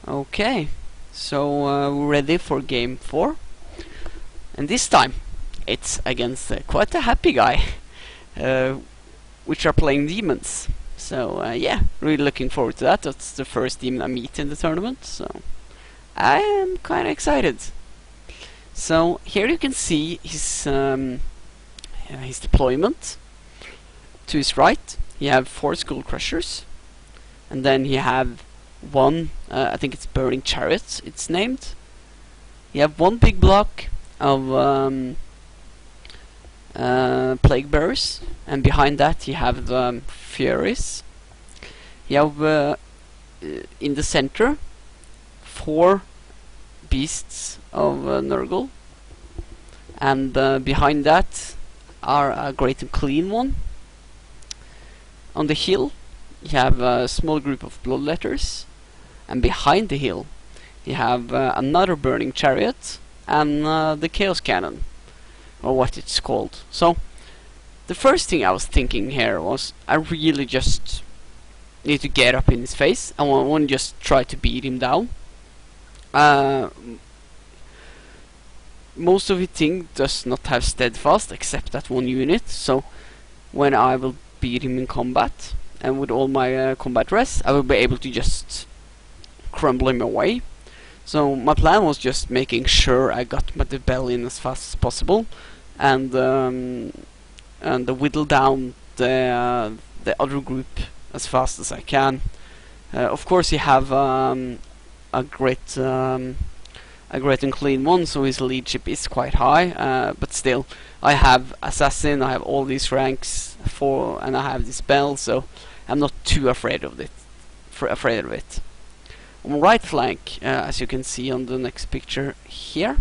Okay, so we're ready for game 4, and this time it's against quite a happy guy, which are playing Demons. So yeah, really looking forward to that. That's the first demon I meet in the tournament, so I am kind of excited. So here you can see his deployment. To his right, you have 4 Skull Crushers, and then you have one, I think it's Burning Chariots, it's named. You have one big block of Plague Bearers, and behind that you have the Furies. You have in the center 4 beasts of Nurgle, and behind that are a Great and Clean one. On the hill you have a small group of Bloodletters, and behind the hill you have another Burning Chariot and the Chaos Cannon, or what it's called. So the first thing I was thinking here was I really just need to get up in his face. I want to just try to beat him down. Most of his thing does not have steadfast except that one unit, so when I will beat him in combat and with all my combat res, I will be able to just crumble him away. So my plan was just making sure I got my Debel in as fast as possible, and whittle down the other group as fast as I can. Of course, you have a great and clean one, so his leadership is quite high. But still, I have assassin, I have all these ranks and I have this spell, so I'm not too afraid of it. On the right flank, as you can see on the next picture here,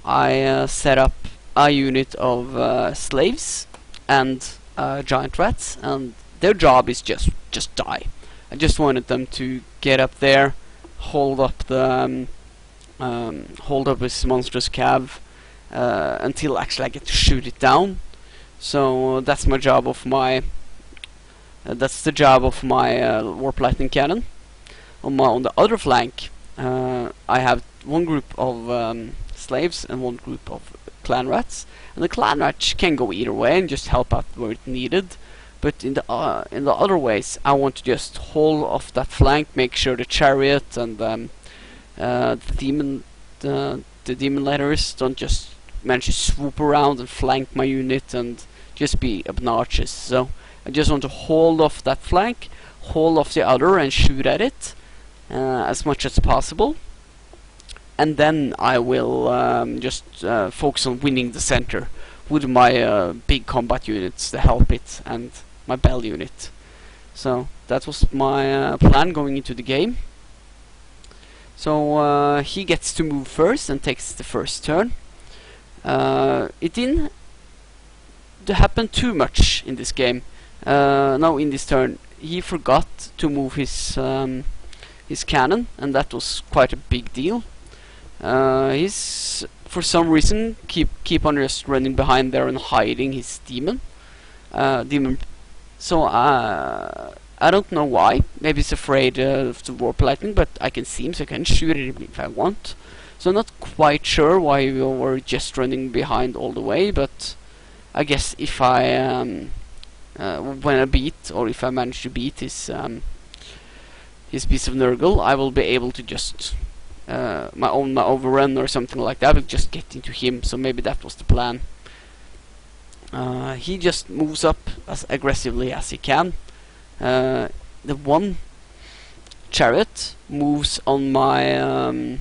I set up a unit of slaves and giant rats, and their job is just die. I just wanted them to get up there, hold up the hold up this monstrous cav until actually I get to shoot it down. So that's my job of my that's the job of my Warp Lightning Cannon. On the other flank, I have one group of slaves and one group of clan rats, and the clan rats can go either way and just help out where it's needed. But in the other ways, I want to just hold off that flank, make sure the chariot and the demon letters don't just manage to swoop around and flank my unit and just be obnoxious. So I just want to hold off that flank, hold off the other, and shoot at it as much as possible. And then I will just focus on winning the center with my big combat units to help it, and my Bell unit. So that was my plan going into the game. So he gets to move first and takes the first turn. It didn't happen too much in this game. Now in this turn he forgot to move his cannon, and that was quite a big deal. He's for some reason keep on just running behind there and hiding his demon. So I don't know why. Maybe he's afraid of the Warp Lightning, but I can see him, so I can shoot at him if I want. So I'm not quite sure why we were just running behind all the way, but I guess if I when I beat, or if I manage to beat his piece of Nurgle, I will be able to just my overrun or something like that will just get into him. So maybe that was the plan. He just moves up as aggressively as he can. The one chariot moves on my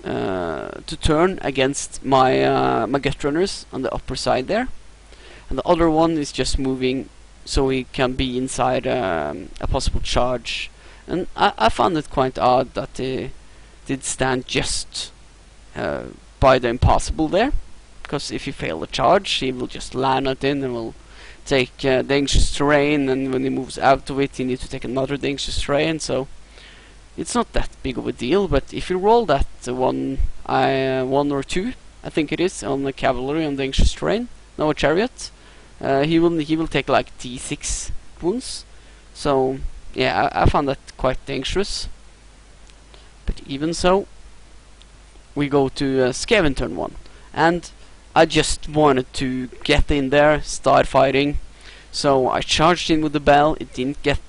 to turn against my my gut runners on the upper side there, and the other one is just moving so he can be inside a possible charge. And I found it quite odd that they did stand just by the impossible there, because if you fail the charge, he will just land it in and will take dangerous terrain, and when he moves out of it, he needs to take another dangerous terrain. So it's not that big of a deal. But if you roll that one or two, I think it is, on the cavalry on dangerous terrain, no, a chariot, he will take like D6 wounds. So yeah, I found that quite dangerous. even so, we go to Skaven turn 1, and I just wanted to get in there, start fighting. So I charged in with the bell. It didn't get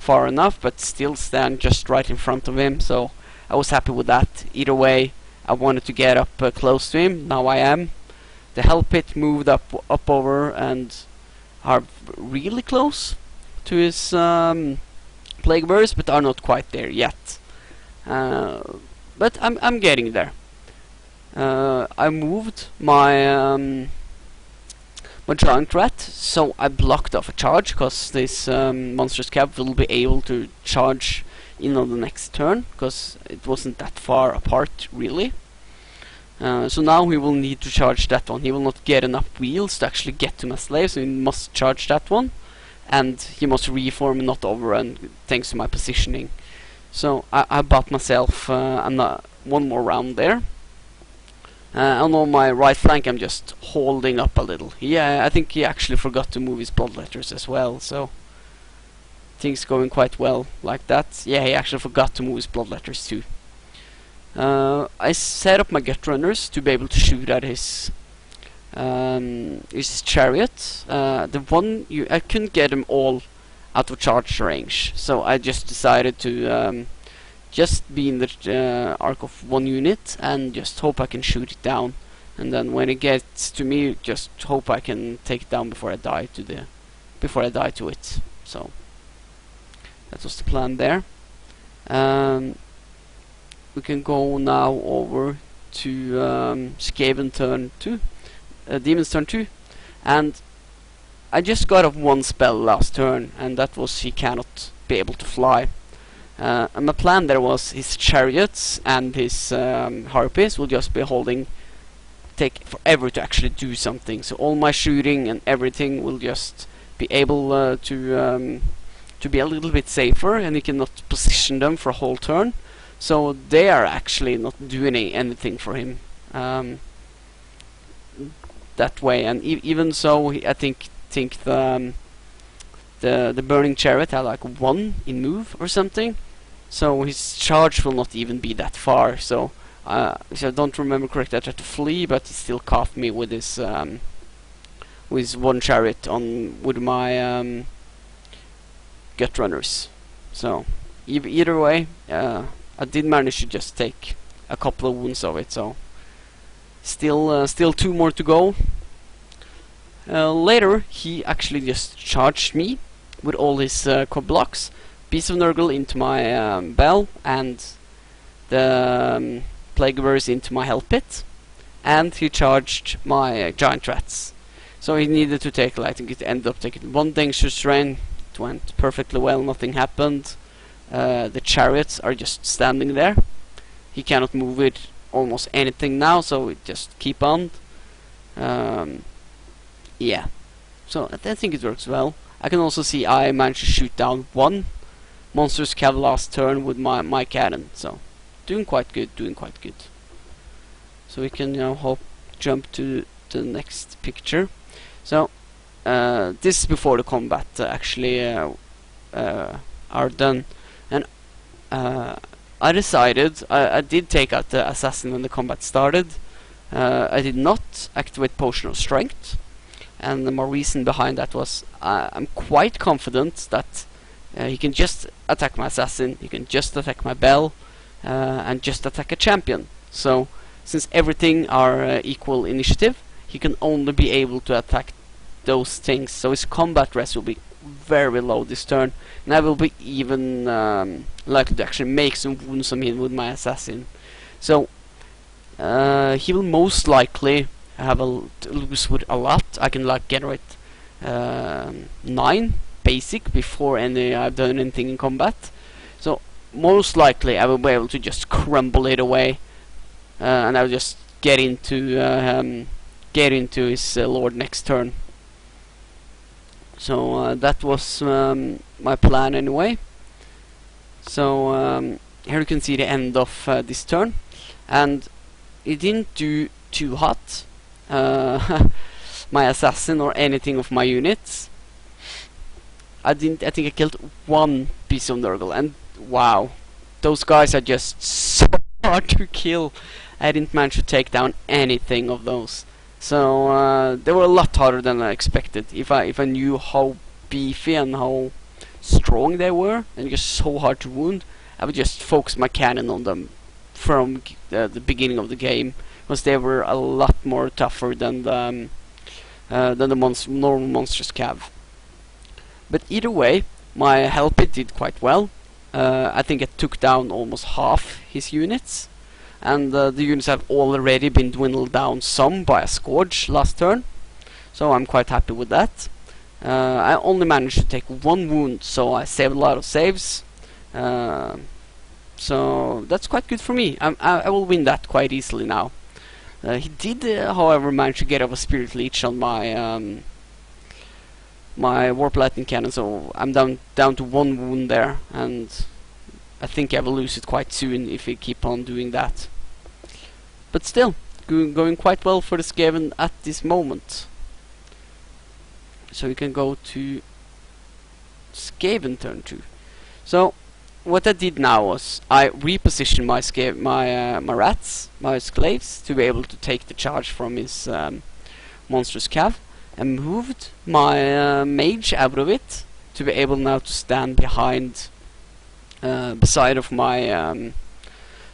far enough, but still stand just right in front of him, so I was happy with that. Either way, I wanted to get up close to him. Now I am. The hell pit moved up over and are really close to his plague bearers, but are not quite there yet. But I'm getting there. I moved my my giant rat, so I blocked off a charge, because this monstrous cab will be able to charge in on the next turn, because it wasn't that far apart really. So now he will need to charge that one. He will not get enough wheels to actually get to my slave, so he must charge that one, and he must reform and not overrun thanks to my positioning. So I bought myself one more round there. And on my right flank I'm just holding up a little. Yeah, I think he actually forgot to move his bloodletters as well, so things going quite well like that. Yeah, he actually forgot to move his bloodletters too. I set up my gut runners to be able to shoot at his chariot. The one I couldn't get them all out of charge range, so I just decided to just be in the arc of one unit and just hope I can shoot it down, and then when it gets to me, just hope I can take it down before I die to it. So that was the plan there. We can go now over to Skaven turn 2, Daemons turn 2, and I just got off one spell last turn, and that was he cannot be able to fly. And my plan there was his chariots and his harpies will just be take forever to actually do something. So all my shooting and everything will just be able to be a little bit safer, and you cannot position them for a whole turn. So they are actually not doing anything for him that way. And even so, I think the burning chariot had like 1 in move or something, so his charge will not even be that far. So if I don't remember correctly, I tried to flee, but he still caught me with his one chariot with my gut runners. So either way, I did manage to just take a couple of wounds of it. So still 2 more to go. Later, he actually just charged me with all his cob blocks, piece of Nurgle into my bell, and the plague bearers into my hell pit, and he charged my giant rats. So he needed to take, I think it ended up taking 1 dangerous terrain. It went perfectly well, nothing happened. The chariots are just standing there. He cannot move with almost anything now, so it just keep on. Yeah, so I think it works well. I can also see I managed to shoot down 1 monstrous cav last turn with my cannon, so doing quite good. So we can now jump to the next picture. So this is before the combat actually are done, and I decided I did take out the assassin when the combat started. I did not activate Potion of Strength, and the more reason behind that was I'm quite confident that he can just attack my assassin, he can just attack my bell, and just attack a champion. So since everything are equal initiative, he can only be able to attack those things. So his combat rest will be very low this turn, and I will be even likely to actually make some wounds on him with my assassin. So he will most likely have lose with a lot. I can generate 9 basic before I've done anything in combat. So most likely I will be able to just crumble it away, and I'll just get into his lord next turn. So that was my plan anyway. So here you can see the end of this turn, and it didn't do too hot. My assassin or anything of my units. I think I killed 1 piece of Nurgle, and wow, those guys are just so hard to kill. I didn't manage to take down anything of those. So they were a lot harder than I expected. If I knew how beefy and how strong they were, and just so hard to wound, I would just focus my cannon on them from the beginning of the game, because they were a lot more tougher than the normal monstrous cav. But either way, my helpit did quite well. I think it took down almost half his units, and the units have already been dwindled down some by a scourge last turn, so I'm quite happy with that. I only managed to take 1 wound, so I saved a lot of saves. So that's quite good for me. I will win that quite easily now. He did, however, manage to get off a Spirit Leech on my my Warp Lightning Cannon, so I'm down to 1 wound there, and I think I will lose it quite soon if we keep on doing that. But still, going quite well for the Skaven at this moment. So we can go to Skaven turn 2. So what I did now was I repositioned my rats, my slaves, to be able to take the charge from his monstrous cav, and moved my mage out of it to be able now to stand behind beside of my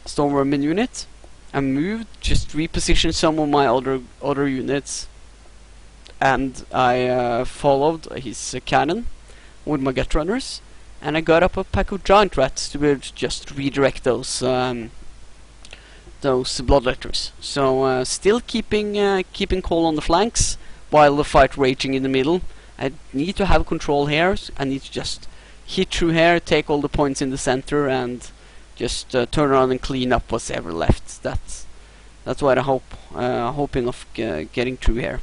Stormvermin unit. I moved, just repositioned some of my other units, and I followed his cannon with my gut runners, and I got up a pack of giant rats to be able to just redirect those bloodletters. So still keeping coal on the flanks while the fight raging in the middle. I need to have control here. I need to just hit through here, take all the points in the center, and just turn around and clean up what's ever left. That's what I hoping of getting through here.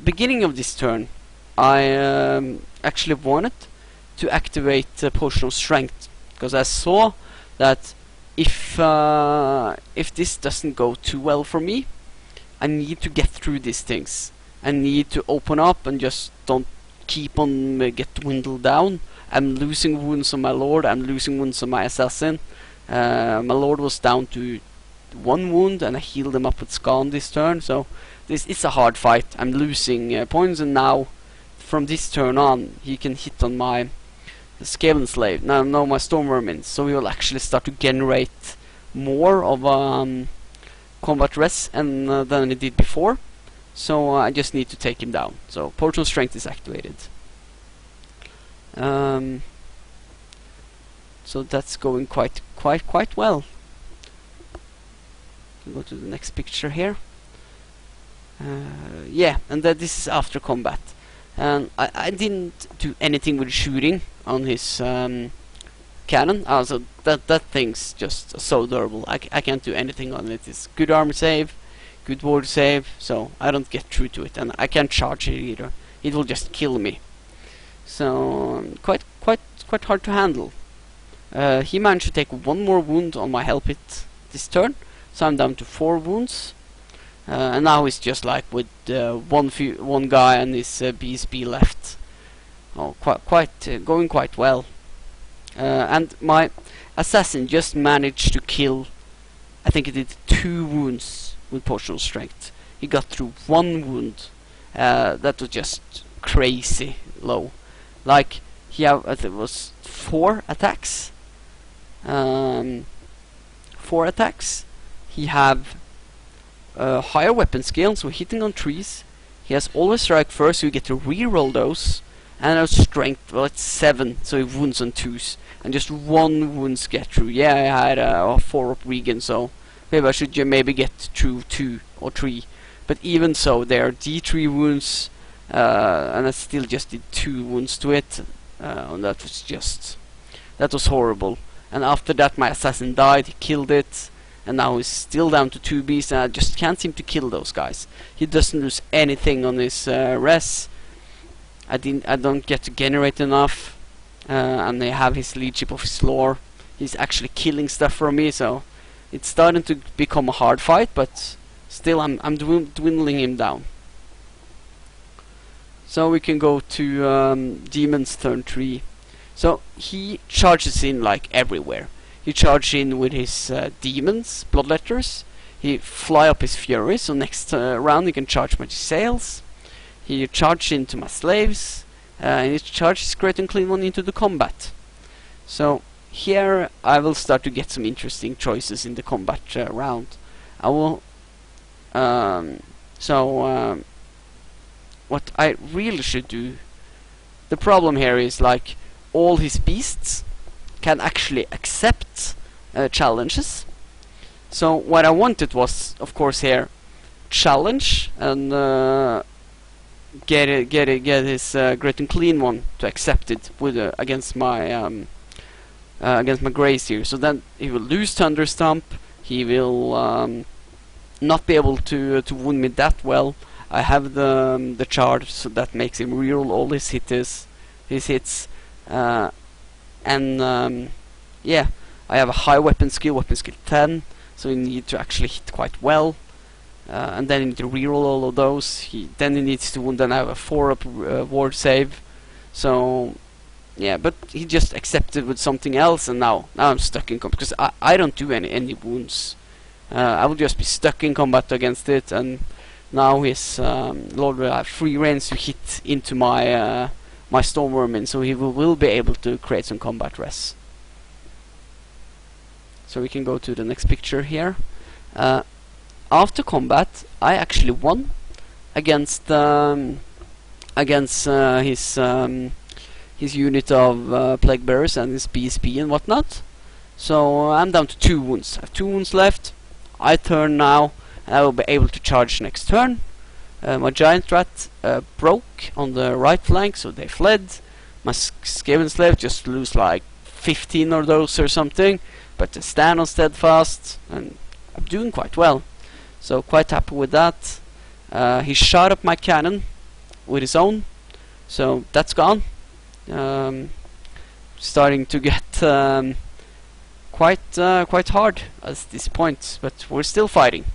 Beginning of this turn, I actually wanted to activate Potion of Strength, because I saw that if this doesn't go too well for me, I need to get through these things. I need to open up and just don't keep on get dwindled down. I'm losing wounds on my lord, I'm losing wounds on my assassin. My lord was down to 1 wound, and I healed him up with Scan this turn, so it's a hard fight. I'm losing points, and now from this turn on he can hit on my Skaven slave, now my Stormvermin, so he will actually start to generate more of combat res than he did before. So I just need to take him down. So Potion of Strength is activated. So that's going quite well. Go to the next picture here. Yeah, and this is after combat. And I didn't do anything with shooting on his cannon. Also, that thing's just so durable. I can't do anything on it. It's good armor save, good ward save, so I don't get through to it, and I can't charge it either. It will just kill me. So quite hard to handle. He managed to take 1 more wound on my helpit this turn, so I'm down to 4 wounds. And now he's just like with one guy and his BSB left. Oh, going quite well. And my assassin just managed to kill, I think he did 2 wounds with Potion of Strength. He got through 1 wound. That was just crazy low. Like, he had, it was 4 attacks. 4 attacks. He have higher weapon skill, so hitting on trees. He has always strike first, so you get to re-roll those. And our strength, well, it's 7, so he wounds on 2s. And just 1 wounds get through. Yeah, I had a 4 up regen, so maybe I should maybe get through 2 or 3. But even so, there are D3 wounds, and I still just did 2 wounds to it. And that was horrible. And after that, my assassin died, he killed it. And now he's still down to 2 beasts, and I just can't seem to kill those guys. He doesn't lose anything on his res. I don't get to generate enough, and they have his leadership of his lore. He's actually killing stuff for me, so it's starting to become a hard fight. But still, I'm dwindling him down. So we can go to Daemons turn 3. So he charges in like everywhere. he charge in with his demons, bloodletters. He fly up his fury, so next round he can charge my sails. He charge into my slaves, and he charges Great Unclean One into the combat. So here I will start to get some interesting choices in the combat round. I will. What I really should do. The problem here is like all his beasts can actually accept challenges. So what I wanted was, of course, here challenge and get his Great and Clean One to accept it with against my Grace here. So then he will lose Thunder Stomp. He will not be able to wound me that well. I have the charge, so that makes him reroll all his hits. Yeah, I have a high weapon skill 10, so you need to actually hit quite well. And then you need to reroll all of those. Then he needs to wound. Then I have a 4-up ward save. So yeah, but he just accepted with something else, and now I'm stuck in combat because I don't do any wounds. I will just be stuck in combat against it, and now his Lord will have free reigns to hit into my my Stormvermin, so he will be able to create some combat res. So we can go to the next picture here. After combat, I actually won against his unit of Plague Bearers and his BSB and whatnot. So I'm down to 2 wounds. I have 2 wounds left. I turn now, and I will be able to charge next turn. My Giant Rat broke on the right flank, so they fled. My Skaven Slave just lose like 15 of those or something, but they stand on Steadfast, and I'm doing quite well. So quite happy with that. He shot up my cannon with his own, so that's gone. Starting to get quite hard at this point, but we're still fighting.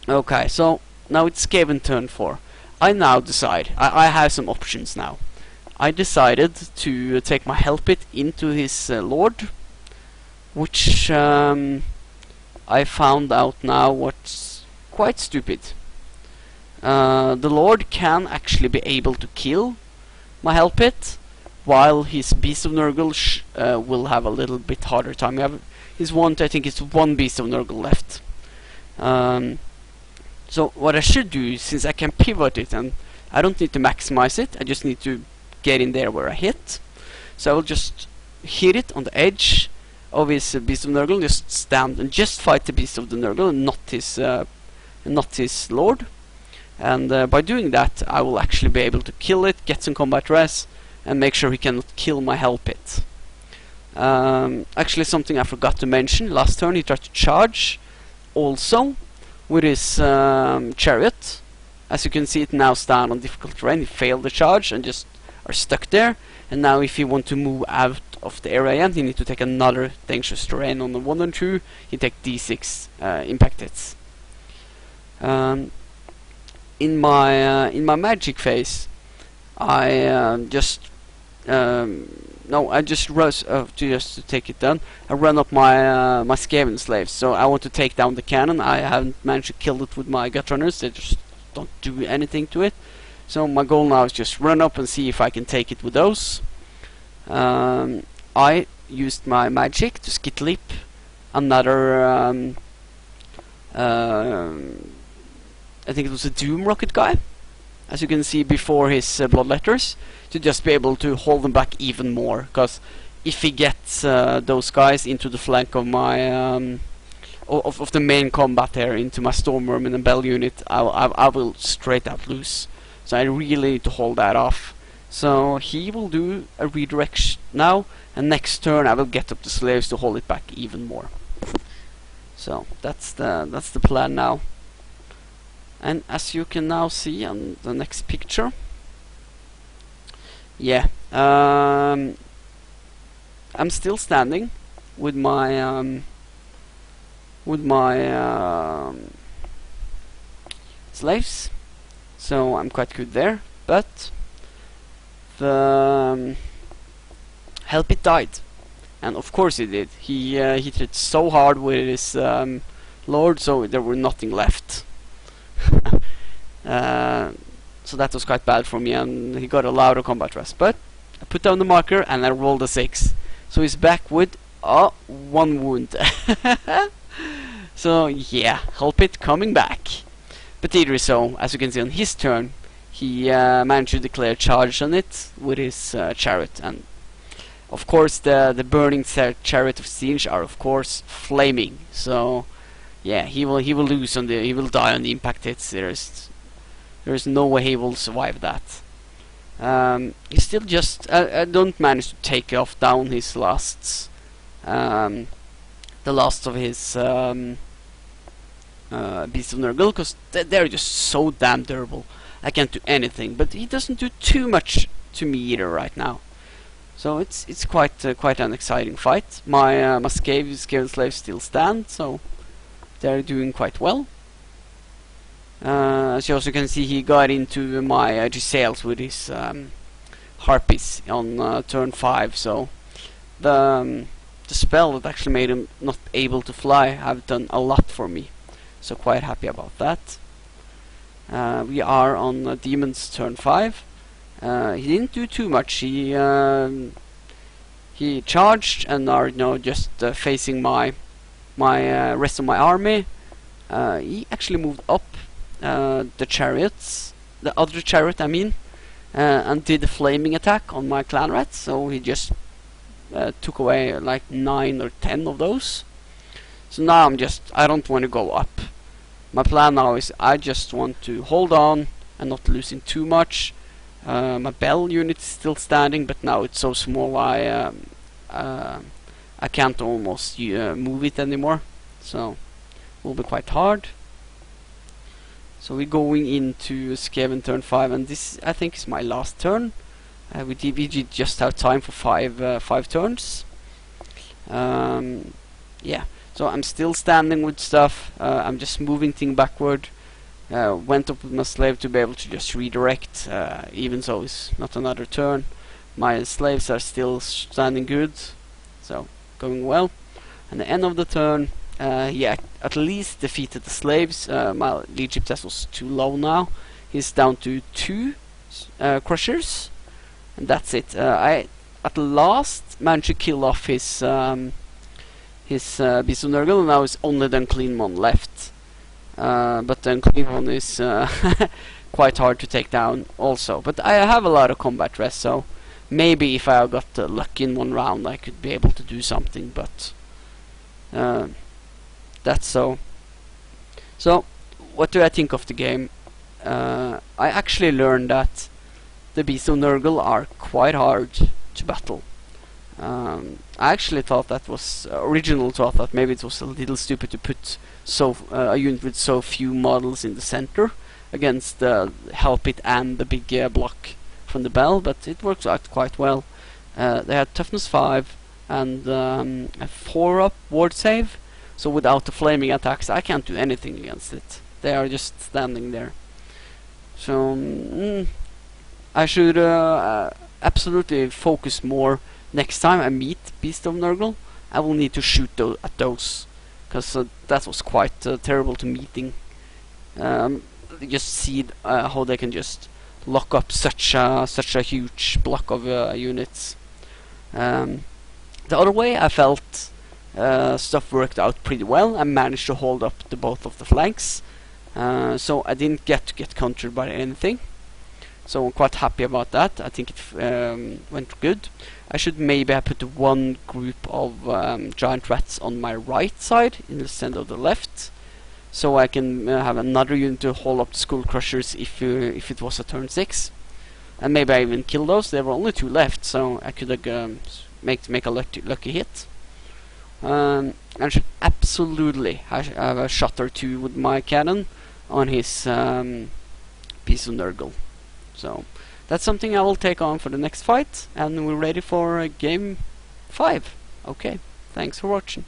Okay, so now it's Skaven turn 4. I now decide, I have some options now. I decided to take my Hell Pit into his Lord, which I found out now what's quite stupid. The Lord can actually be able to kill my Hell Pit, while his Beast of Nurgle will have a little bit harder time. I think it's 1 Beast of Nurgle left. So what I should do, since I can pivot it and I don't need to maximize it, I just need to get in there where I hit. So I will just hit it on the edge of his Beast of Nurgle, just stand and just fight the Beast of the Nurgle and not his Lord. And by doing that, I will actually be able to kill it, get some combat res, and make sure he cannot kill my Hell Pit. Actually, something I forgot to mention, last turn he tried to charge also with his chariot. As you can see, it now stand on difficult terrain. He failed the charge and just are stuck there. And now if he want to move out of the area again, he need to take another dangerous terrain on the 1 and 2. He take D6 impact hits. In my magic phase, I just rush to take it down. I run up my my Skaven slaves. So I want to take down the cannon. I haven't managed to kill it with my gut runners. They just don't do anything to it. So my goal now is just run up and see if I can take it with those. I used my magic to skit leap another. I think it was a Doom Rocket guy, as you can see before his bloodletters, to just be able to hold them back even more. Because if he gets those guys into the flank of my of the main combat here, into my Stormvermin and Bell unit, I will straight out lose. So I really need to hold that off. So he will do a redirect now, and next turn I will get up the slaves to hold it back even more. So that's the plan now. And as you can now see on the next picture, yeah, I'm still standing with my slaves, so I'm quite good there. But the Hell Pit died, and of course he did. He hit it so hard with his lord, so there were nothing left. So that was quite bad for me, and he got a louder combat rest. But I put down the marker and I rolled a 6. So he's back with 1 wound. So yeah, help it coming back. But either so, as you can see on his turn, he managed to declare charge on it with his chariot, and of course the burning chariot of siege are of course flaming. So yeah, he will lose on he will die on the impact hits. There's no way he will survive that. He still just I don't manage to take off down his lasts, the last of his Beast of Nurgle, because they're just so damn durable. I can't do anything, but he doesn't do too much to me either right now. So it's quite an exciting fight. My Skaven slaves still stand, so they're doing quite well. As you also can see, he got into my Giselles with his harpies on turn 5. So the spell that actually made him not able to fly have done a lot for me. So quite happy about that. We are on Daemons turn 5. He didn't do too much. He charged and are just facing my rest of my army. He actually moved up the chariots, the other chariot I mean, and did a flaming attack on my clan rats. So he just took away like 9 or 10 of those. So now I don't want to go up. My plan now is I just want to hold on and not losing too much. My bell unit is still standing, but now it's so small I can't almost move it anymore. So it will be quite hard. So we're going into Skaven turn 5, and this I think is my last turn. We did just have time for 5 turns. Yeah. So I'm still standing with stuff. I'm just moving things backward. Went up with my slave to be able to just redirect. Even so, it's not another turn. My slaves are still standing good, so going well. And the end of the turn, he at least defeated the slaves. My leadership test was too low now. He's down to 2 crushers, and that's it. I at last managed to kill off his Beast of Nurgle, and now it's only the Unclean One left. But the Unclean One is quite hard to take down also. But I have a lot of combat rest, so maybe if I got lucky in one round I could be able to do something, but that's so. So, what do I think of the game? I actually learned that the Beast of Nurgle are quite hard to battle. I actually thought that was thought that maybe it was a little stupid to put a unit with so few models in the center against the help it and the big block from the bell, but it works out quite well. They had toughness 5 and a 4-up ward save, so without the flaming attacks I can't do anything against it. They are just standing there. So I should absolutely focus more. Next time I meet Beast of Nurgle, I will need to shoot at those, because that was quite terrible to meeting. Just see how they can just lock up such a huge block of units. The other way, I felt stuff worked out pretty well. I managed to hold up both of the flanks, so I didn't get countered by anything. So I'm quite happy about that. I think it went good. I should maybe have put one group of giant rats on my right side instead of the left, so I can have another unit to hold up the skull crushers if it was a turn 6, and maybe I even kill those. There were only 2 left, so I could make a lucky hit. I should absolutely have a shot or 2 with my cannon on his Beast of Nurgle. So that's something I will take on for the next fight, and we're ready for game 5. Okay, thanks for watching.